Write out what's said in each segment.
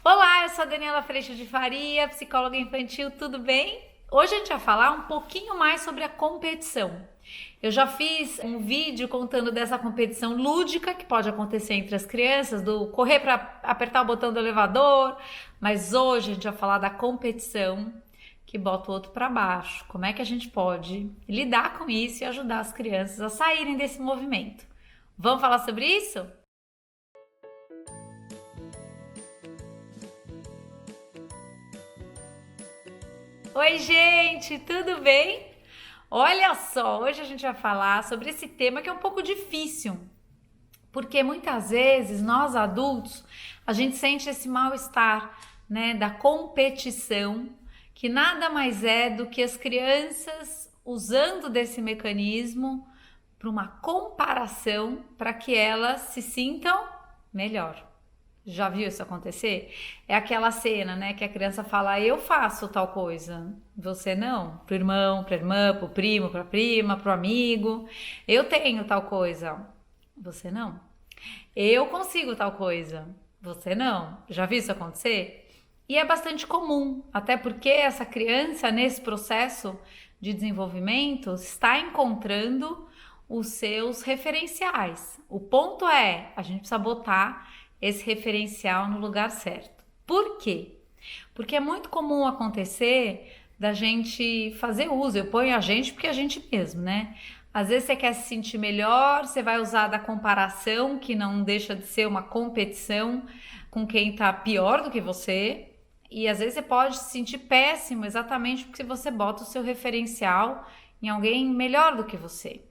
Olá, eu sou a Daniela Freixo de Faria, psicóloga infantil, tudo bem? Hoje a gente vai falar um pouquinho mais sobre a competição. Eu já fiz um vídeo contando dessa competição lúdica que pode acontecer entre as crianças, do correr para apertar o botão do elevador, mas hoje a gente vai falar da competição que bota o outro para baixo. Como é que a gente pode lidar com isso e ajudar as crianças a saírem desse movimento? Vamos falar sobre isso? Oi, gente, tudo bem? Olha só, hoje a gente vai falar sobre esse tema que é um pouco difícil, porque muitas vezes nós adultos, a gente sente esse mal-estar, né, da competição, que nada mais é do que as crianças usando desse mecanismo para uma comparação para que elas se sintam melhor. Já viu isso acontecer? É aquela cena, né, que a criança fala, eu faço tal coisa, você não. Pro irmão, pra irmã, pro primo, pra prima, pro amigo. Eu tenho tal coisa, você não. Eu consigo tal coisa, você não. Já viu isso acontecer? E é bastante comum, até porque essa criança, nesse processo de desenvolvimento, está encontrando os seus referenciais. O ponto é, a gente precisa botar esse referencial no lugar certo. Por quê? Porque é muito comum acontecer da gente fazer uso, eu ponho a gente porque é a gente mesmo, né? Às vezes você quer se sentir melhor, você vai usar da comparação, que não deixa de ser uma competição com quem tá pior do que você, e às vezes você pode se sentir péssimo exatamente porque você bota o seu referencial em alguém melhor do que você.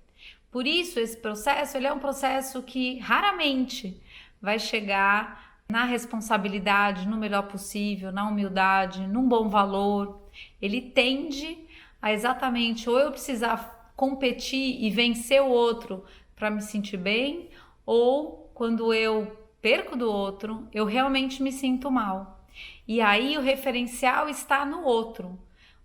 Por isso, esse processo, ele é um processo que raramente vai chegar na responsabilidade, no melhor possível, na humildade, num bom valor. Ele tende a exatamente ou eu precisar competir e vencer o outro para me sentir bem, ou quando eu perco do outro, eu realmente me sinto mal. E aí o referencial está no outro.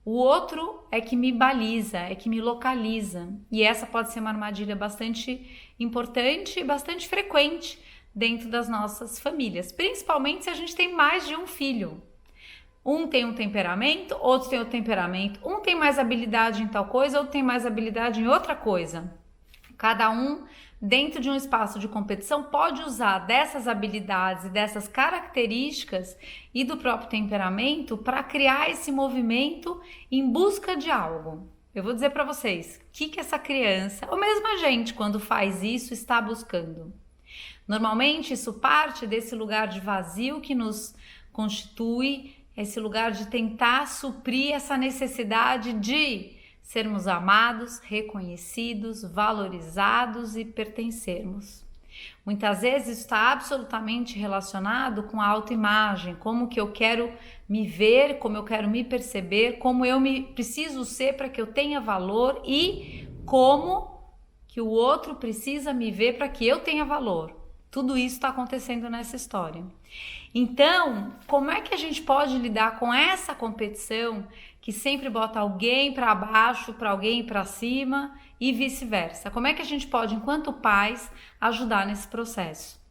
O outro é que me baliza, é que me localiza. E essa pode ser uma armadilha bastante importante e bastante frequente dentro das nossas famílias, principalmente se a gente tem mais de um filho. Um tem um temperamento, outro tem outro temperamento, um tem mais habilidade em tal coisa, outro tem mais habilidade em outra coisa. Cada um, dentro de um espaço de competição, pode usar dessas habilidades e dessas características e do próprio temperamento para criar esse movimento em busca de algo. Eu vou dizer para vocês o que essa criança, ou mesmo a gente, quando faz isso, está buscando. Normalmente isso parte desse lugar de vazio que nos constitui, esse lugar de tentar suprir essa necessidade de sermos amados, reconhecidos, valorizados e pertencermos. Muitas vezes isso está absolutamente relacionado com a autoimagem, como que eu quero me ver, como eu quero me perceber, como eu me preciso ser para que eu tenha valor e como que o outro precisa me ver para que eu tenha valor. Tudo isso está acontecendo nessa história. Então, como é que a gente pode lidar com essa competição que sempre bota alguém para baixo, para alguém para cima e vice-versa? Como é que a gente pode, enquanto pais, ajudar nesse processo?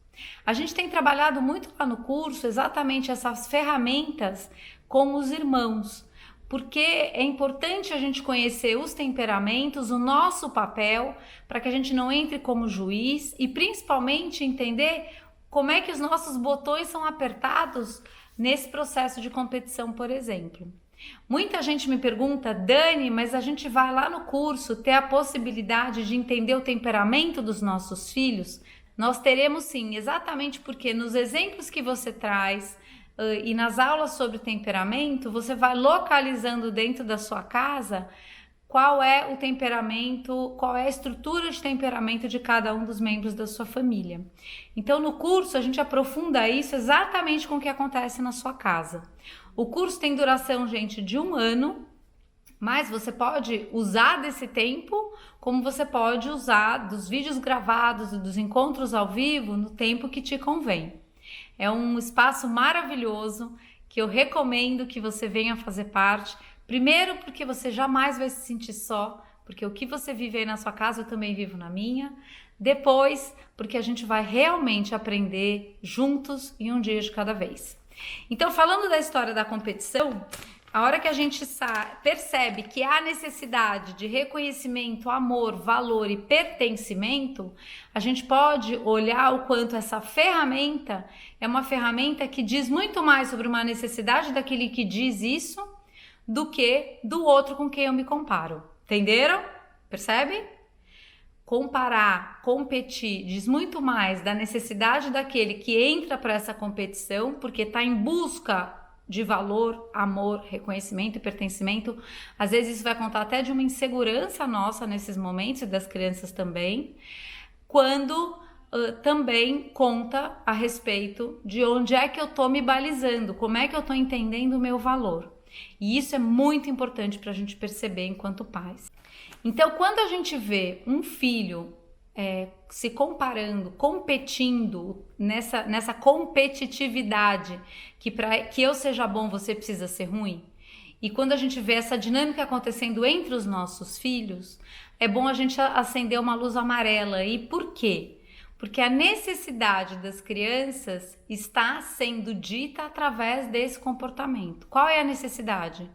A gente tem trabalhado muito lá no curso exatamente essas ferramentas com os irmãos, porque é importante a gente conhecer os temperamentos, o nosso papel, para que a gente não entre como juiz e principalmente entender como é que os nossos botões são apertados nesse processo de competição, por exemplo. Muita gente me pergunta, Dani, mas a gente vai lá no curso ter a possibilidade de entender o temperamento dos nossos filhos? Nós teremos sim, exatamente porque nos exemplos que você traz, e nas aulas sobre temperamento, você vai localizando dentro da sua casa qual é o temperamento, qual é a estrutura de temperamento de cada um dos membros da sua família. Então, no curso, a gente aprofunda isso exatamente com o que acontece na sua casa. O curso tem duração, gente, de 1 ano, mas você pode usar desse tempo como você pode usar dos vídeos gravados e dos encontros ao vivo no tempo que te convém. É um espaço maravilhoso que eu recomendo que você venha fazer parte. Primeiro, porque você jamais vai se sentir só, porque o que você vive aí na sua casa eu também vivo na minha. Depois, porque a gente vai realmente aprender juntos e um dia de cada vez. Então, falando da história da competição, a hora que a gente percebe que há necessidade de reconhecimento, amor, valor e pertencimento, a gente pode olhar o quanto essa ferramenta é uma ferramenta que diz muito mais sobre uma necessidade daquele que diz isso do que do outro com quem eu me comparo. Entenderam? Percebe? Comparar, competir, diz muito mais da necessidade daquele que entra para essa competição, porque está em busca de valor, amor, reconhecimento e pertencimento. Às vezes isso vai contar até de uma insegurança nossa nesses momentos e das crianças também, quando também conta a respeito de onde é que eu estou me balizando, como é que eu estou entendendo o meu valor. E isso é muito importante para a gente perceber enquanto pais. Então, quando a gente vê um filho se comparando, competindo nessa competitividade, que para que eu seja bom você precisa ser ruim, e quando a gente vê essa dinâmica acontecendo entre os nossos filhos, é bom a gente acender uma luz amarela. E por quê? Porque a necessidade das crianças está sendo dita através desse comportamento. Qual é a necessidade?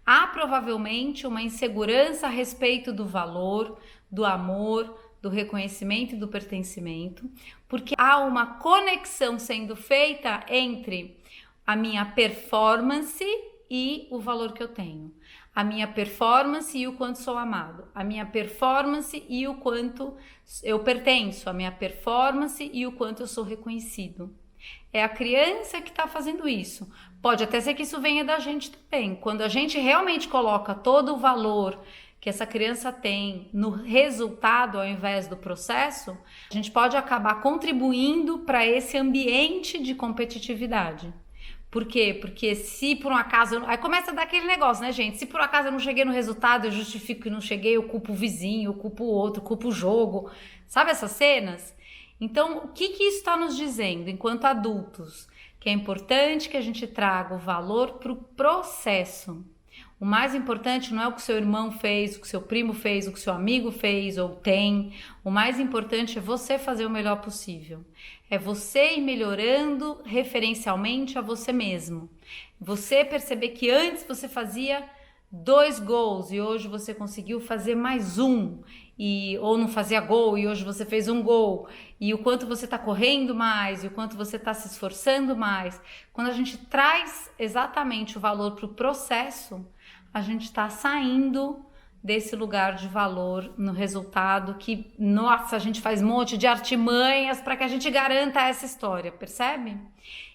Há provavelmente uma insegurança a respeito do valor, do amor, do reconhecimento e do pertencimento, porque há uma conexão sendo feita entre a minha performance e o valor que eu tenho, a minha performance e o quanto sou amado, a minha performance e o quanto eu pertenço, a minha performance e o quanto eu sou reconhecido. É a criança que está fazendo isso. Pode até ser que isso venha da gente também. Quando a gente realmente coloca todo o valor que essa criança tem no resultado ao invés do processo, a gente pode acabar contribuindo para esse ambiente de competitividade. Por quê? Porque se por um acaso... Aí começa a dar aquele negócio, né, gente? Se por acaso eu não cheguei no resultado, eu justifico que não cheguei, eu culpo o vizinho, eu culpo o outro, eu culpo o jogo. Sabe essas cenas? Então, o que isso está nos dizendo enquanto adultos? Que é importante que a gente traga o valor para o processo. O mais importante não é o que seu irmão fez, o que seu primo fez, o que seu amigo fez ou tem. O mais importante é você fazer o melhor possível. É você ir melhorando referencialmente a você mesmo. Você perceber que antes você fazia 2 gols e hoje você conseguiu fazer mais um. Ou não fazia gol e hoje você fez um gol, e o quanto você está correndo mais, e o quanto você está se esforçando mais. Quando a gente traz exatamente o valor para o processo, a gente está saindo desse lugar de valor no resultado que, nossa, a gente faz um monte de artimanhas para que a gente garanta essa história, percebe?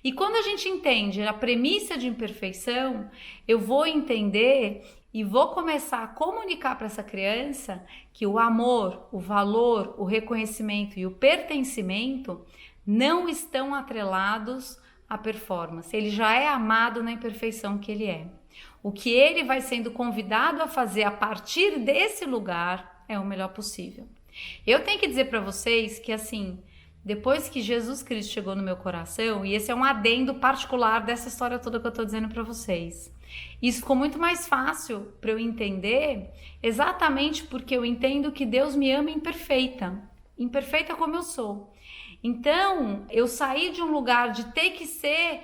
E quando a gente entende a premissa de imperfeição, eu vou entender e vou começar a comunicar para essa criança que o amor, o valor, o reconhecimento e o pertencimento não estão atrelados à performance. Ele já é amado na imperfeição que ele é. O que ele vai sendo convidado a fazer a partir desse lugar é o melhor possível. Eu tenho que dizer para vocês que, assim, depois que Jesus Cristo chegou no meu coração, e esse é um adendo particular dessa história toda que eu estou dizendo para vocês, isso ficou muito mais fácil para eu entender, exatamente porque eu entendo que Deus me ama imperfeita, imperfeita como eu sou. Então, eu saí de um lugar de ter que ser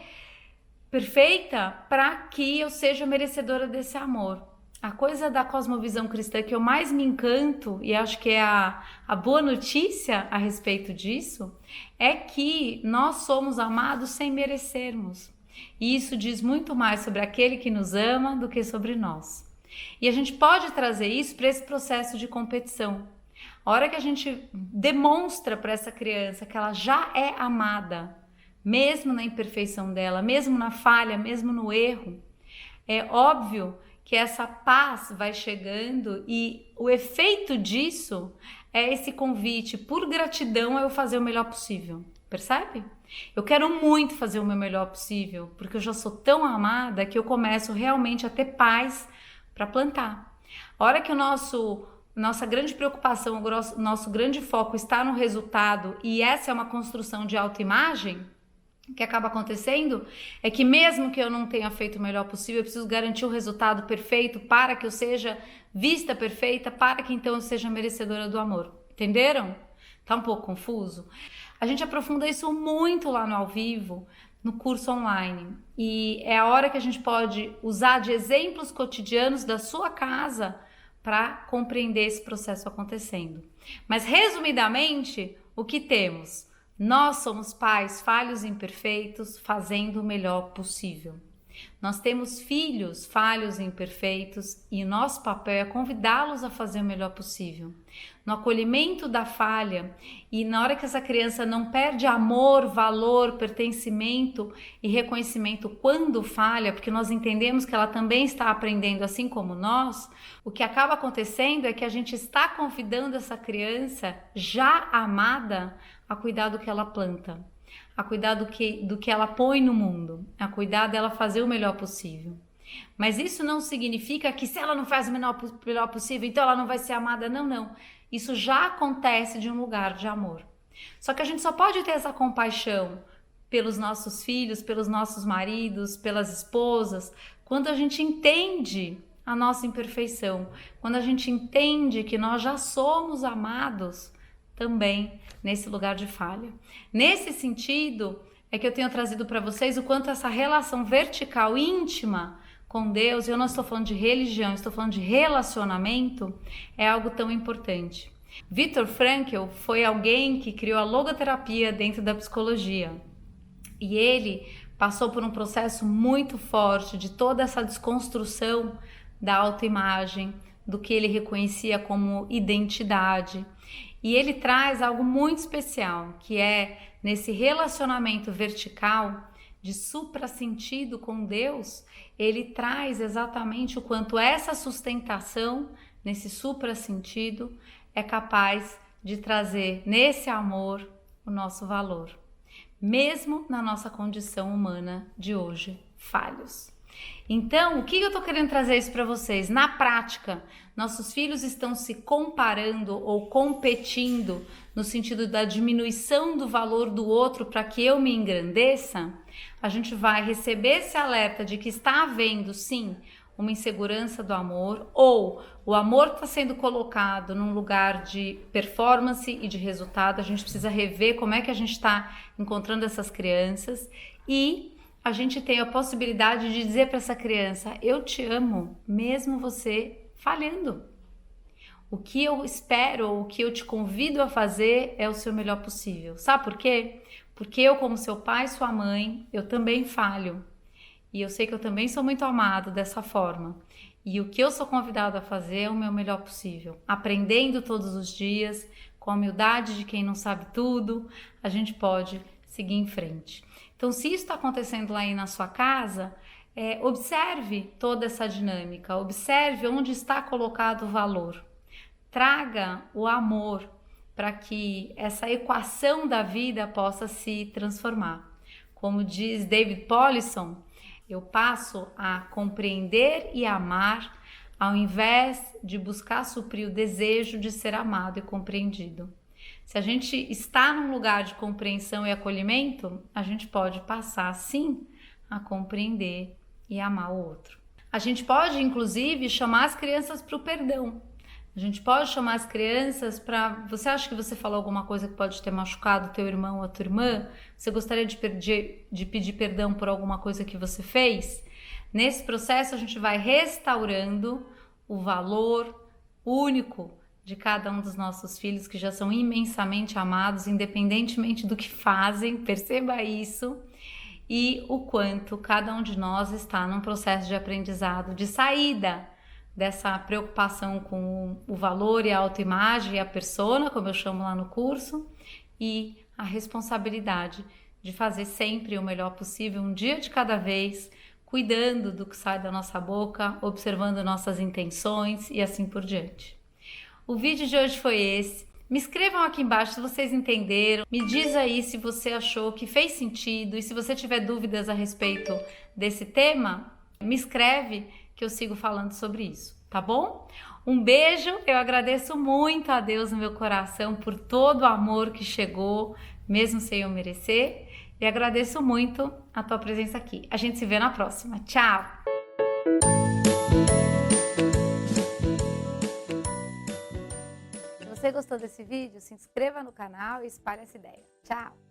perfeita para que eu seja merecedora desse amor. A coisa da cosmovisão cristã que eu mais me encanto, e acho que é a boa notícia a respeito disso, é que nós somos amados sem merecermos. E isso diz muito mais sobre aquele que nos ama do que sobre nós. E a gente pode trazer isso para esse processo de competição. A hora que a gente demonstra para essa criança que ela já é amada, mesmo na imperfeição dela, mesmo na falha, mesmo no erro, é óbvio que essa paz vai chegando e o efeito disso é esse convite por gratidão a eu fazer o melhor possível. Percebe? Eu quero muito fazer o meu melhor possível, porque eu já sou tão amada que eu começo realmente a ter paz para plantar. A hora que nossa grande preocupação, o nosso grande foco está no resultado, e essa é uma construção de autoimagem, o que acaba acontecendo é que mesmo que eu não tenha feito o melhor possível, eu preciso garantir o resultado perfeito para que eu seja vista perfeita, para que então eu seja merecedora do amor. Entenderam? Tá um pouco confuso? A gente aprofunda isso muito lá no Ao Vivo, no curso online. E é a hora que a gente pode usar de exemplos cotidianos da sua casa para compreender esse processo acontecendo. Mas, resumidamente, o que temos? Nós somos pais falhos e imperfeitos, fazendo o melhor possível. Nós temos filhos falhos e imperfeitos e o nosso papel é convidá-los a fazer o melhor possível. No acolhimento da falha e na hora que essa criança não perde amor, valor, pertencimento e reconhecimento quando falha, porque nós entendemos que ela também está aprendendo assim como nós, o que acaba acontecendo é que a gente está convidando essa criança já amada a cuidar do que ela planta, a cuidar do que ela põe no mundo, a cuidar dela fazer o melhor possível. Mas isso não significa que se ela não faz o melhor possível, então ela não vai ser amada. Não, não. Isso já acontece de um lugar de amor. Só que a gente só pode ter essa compaixão pelos nossos filhos, pelos nossos maridos, pelas esposas, quando a gente entende a nossa imperfeição, quando a gente entende que nós já somos amados também nesse lugar de falha. Nesse sentido, é que eu tenho trazido para vocês o quanto essa relação vertical íntima com Deus, eu não estou falando de religião, estou falando de relacionamento, é algo tão importante. Viktor Frankl foi alguém que criou a logoterapia dentro da psicologia. E ele passou por um processo muito forte de toda essa desconstrução da autoimagem, do que ele reconhecia como identidade. E ele traz algo muito especial, que é nesse relacionamento vertical de suprassentido com Deus, ele traz exatamente o quanto essa sustentação nesse suprassentido é capaz de trazer nesse amor o nosso valor, mesmo na nossa condição humana de hoje, falhos. Então, o que eu estou querendo trazer isso para vocês? Na prática, nossos filhos estão se comparando ou competindo no sentido da diminuição do valor do outro para que eu me engrandeça? A gente vai receber esse alerta de que está havendo, sim, uma insegurança do amor, ou o amor está sendo colocado num lugar de performance e de resultado. A gente precisa rever como é que a gente está encontrando essas crianças e a gente tem a possibilidade de dizer para essa criança: eu te amo, mesmo você falhando. O que eu espero, ou o que eu te convido a fazer é o seu melhor possível. Sabe por quê? Porque eu, como seu pai e sua mãe, eu também falho. E eu sei que eu também sou muito amado dessa forma. E o que eu sou convidado a fazer é o meu melhor possível. Aprendendo todos os dias, com a humildade de quem não sabe tudo, a gente pode seguir em frente. Então, se isso está acontecendo lá aí na sua casa, observe toda essa dinâmica, observe onde está colocado o valor. Traga o amor para que essa equação da vida possa se transformar. Como diz David Powlison, eu passo a compreender e amar ao invés de buscar suprir o desejo de ser amado e compreendido. Se a gente está num lugar de compreensão e acolhimento, a gente pode passar, sim, a compreender e amar o outro. A gente pode, inclusive, chamar as crianças para o perdão. A gente pode chamar as crianças para... Você acha que você falou alguma coisa que pode ter machucado o teu irmão ou a tua irmã? Você gostaria de pedir perdão por alguma coisa que você fez? Nesse processo, a gente vai restaurando o valor único de cada um dos nossos filhos, que já são imensamente amados, independentemente do que fazem, perceba isso, e o quanto cada um de nós está num processo de aprendizado, de saída dessa preocupação com o valor e a autoimagem e a persona, como eu chamo lá no curso, e a responsabilidade de fazer sempre o melhor possível, um dia de cada vez, cuidando do que sai da nossa boca, observando nossas intenções e assim por diante. O vídeo de hoje foi esse. Me escrevam aqui embaixo se vocês entenderam. Me diz aí se você achou que fez sentido e se você tiver dúvidas a respeito desse tema, me escreve que eu sigo falando sobre isso, tá bom? Um beijo, eu agradeço muito a Deus no meu coração por todo o amor que chegou, mesmo sem eu merecer, e agradeço muito a tua presença aqui. A gente se vê na próxima. Tchau! Se você gostou desse vídeo, se inscreva no canal e espalhe essa ideia. Tchau!